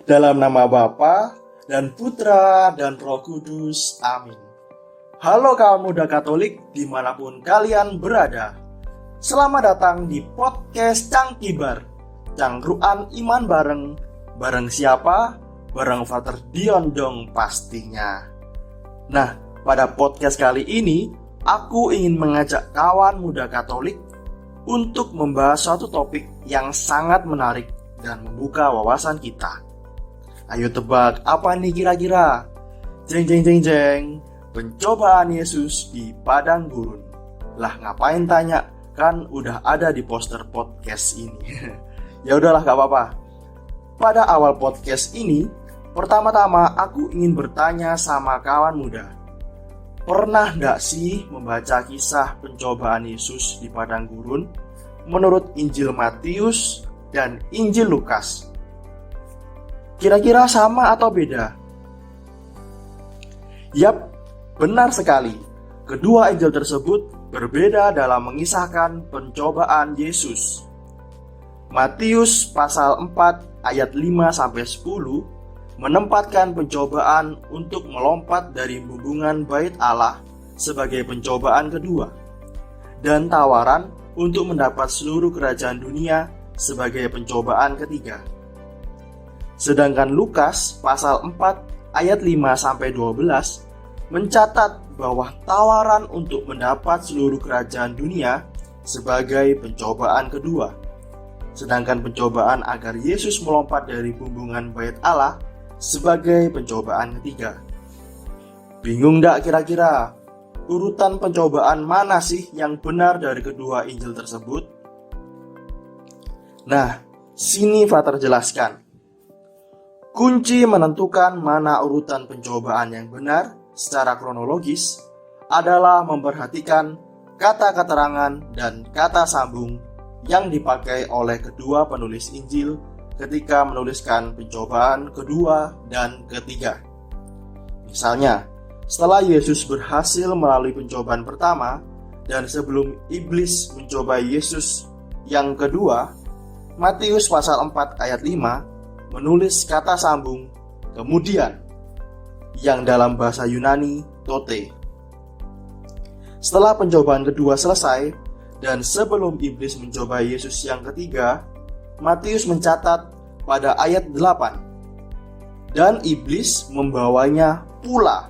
Dalam nama Bapa dan Putra dan Roh Kudus. Amin. Halo kawan muda Katolik dimanapun kalian berada. Selamat datang di podcast Cangkibar, Cangkruan Iman bareng siapa? Bareng Frater Dion dong pastinya. Nah, pada podcast kali ini aku ingin mengajak kawan muda Katolik untuk membahas suatu topik yang sangat menarik dan membuka wawasan kita. Ayo tebak apa nih kira-kira? Jeng. Pencobaan Yesus di padang gurun. Lah ngapain tanya? Kan udah ada di poster podcast ini. Ya udahlah gak apa-apa. Pada awal podcast ini, pertama-tama aku ingin bertanya sama kawan muda. Pernah gak sih membaca kisah pencobaan Yesus di padang gurun menurut Injil Matius dan Injil Lukas? Kira-kira sama atau beda? Yap, benar sekali. Kedua Injil tersebut berbeda dalam mengisahkan pencobaan Yesus. Matius pasal 4 ayat 5-10 menempatkan pencobaan untuk melompat dari bumbungan bait Allah sebagai pencobaan kedua, dan tawaran untuk mendapat seluruh kerajaan dunia sebagai pencobaan ketiga. Sedangkan Lukas pasal 4 ayat 5-12 mencatat bahwa tawaran untuk mendapat seluruh kerajaan dunia sebagai pencobaan kedua. Sedangkan pencobaan agar Yesus melompat dari bumbungan bait Allah sebagai pencobaan ketiga. Bingung gak kira-kira? Urutan pencobaan mana sih yang benar dari kedua Injil tersebut? Nah, sini Frater jelaskan. Kunci menentukan mana urutan pencobaan yang benar secara kronologis adalah memperhatikan kata keterangan dan kata sambung yang dipakai oleh kedua penulis Injil ketika menuliskan pencobaan kedua dan ketiga. Misalnya, setelah Yesus berhasil melalui pencobaan pertama dan sebelum iblis mencobai Yesus yang kedua, Matius pasal 4 ayat 5 menulis kata sambung kemudian yang dalam bahasa Yunani tote. Setelah pencobaan kedua selesai dan sebelum iblis mencoba Yesus yang ketiga, Matius mencatat pada ayat 8, dan iblis membawanya pula.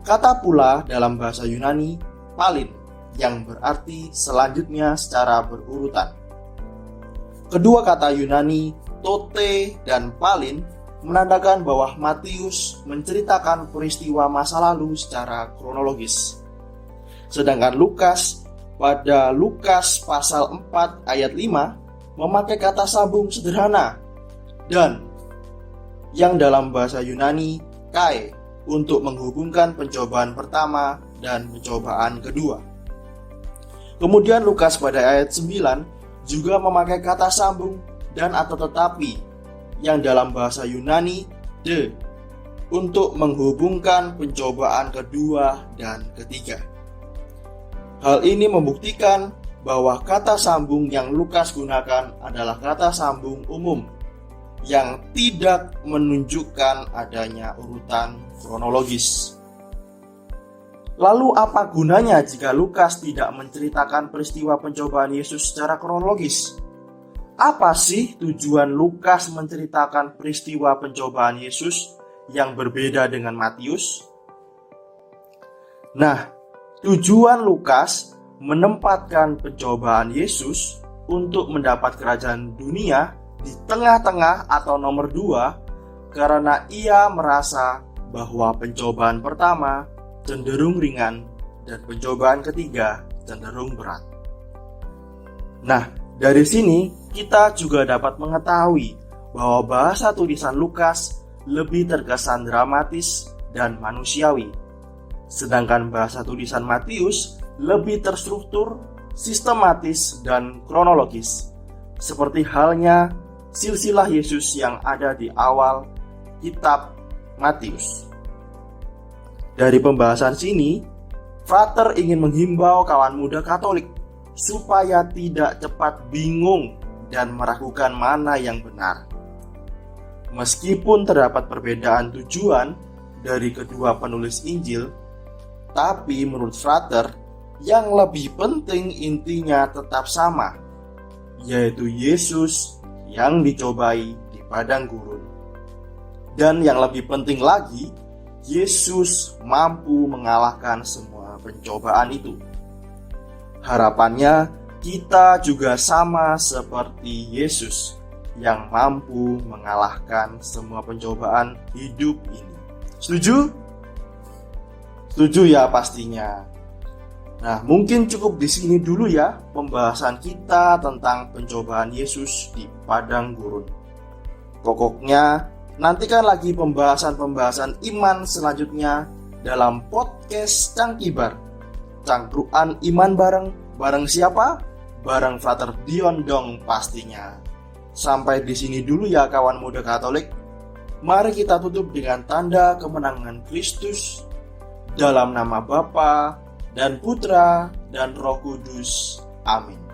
Kata pula dalam bahasa Yunani palin, yang berarti selanjutnya secara berurutan. Kedua kata Yunani tote dan palin menandakan bahwa Matius menceritakan peristiwa masa lalu secara kronologis. Sedangkan Lukas pada Lukas pasal 4 ayat 5 memakai kata sambung sederhana dan yang dalam bahasa Yunani kai untuk menghubungkan pencobaan pertama dan pencobaan kedua. Kemudian Lukas pada ayat 9 juga memakai kata sambung dan atau tetapi yang dalam bahasa Yunani de untuk menghubungkan pencobaan kedua dan ketiga. Hal ini membuktikan bahwa kata sambung yang Lukas gunakan adalah kata sambung umum yang tidak menunjukkan adanya urutan kronologis. Lalu apa gunanya jika Lukas tidak menceritakan peristiwa pencobaan Yesus secara kronologis? Apa sih tujuan Lukas menceritakan peristiwa pencobaan Yesus yang berbeda dengan Matius? Nah, tujuan Lukas menempatkan pencobaan Yesus untuk mendapat kerajaan dunia di tengah-tengah atau nomor 2 karena ia merasa bahwa pencobaan pertama cenderung ringan dan pencobaan ketiga cenderung berat. Nah, dari sini kita juga dapat mengetahui bahwa bahasa tulisan Lukas lebih terkesan dramatis dan manusiawi, sedangkan bahasa tulisan Matius lebih terstruktur, sistematis, dan kronologis, seperti halnya silsilah Yesus yang ada di awal kitab Matius. Dari pembahasan sini, Frater ingin menghimbau kawan muda Katolik supaya tidak cepat bingung dan meragukan mana yang benar. Meskipun terdapat perbedaan tujuan dari kedua penulis Injil, tapi menurut Frater, yang lebih penting intinya tetap sama, yaitu Yesus yang dicobai di padang gurun. Dan yang lebih penting lagi, Yesus mampu mengalahkan semua pencobaan itu. Harapannya kita juga sama seperti Yesus yang mampu mengalahkan semua pencobaan hidup ini. Setuju? Setuju ya pastinya. Nah, mungkin cukup di sini dulu ya pembahasan kita tentang pencobaan Yesus di padang gurun. Pokoknya nantikan lagi pembahasan-pembahasan iman selanjutnya dalam podcast Cangkibar. Cangkruan iman bareng siapa? Bareng Frater Dion dong pastinya. Sampai di sini dulu ya kawan muda Katolik. Mari kita tutup dengan tanda kemenangan Kristus. Dalam nama Bapa dan Putra dan Roh Kudus. Amin.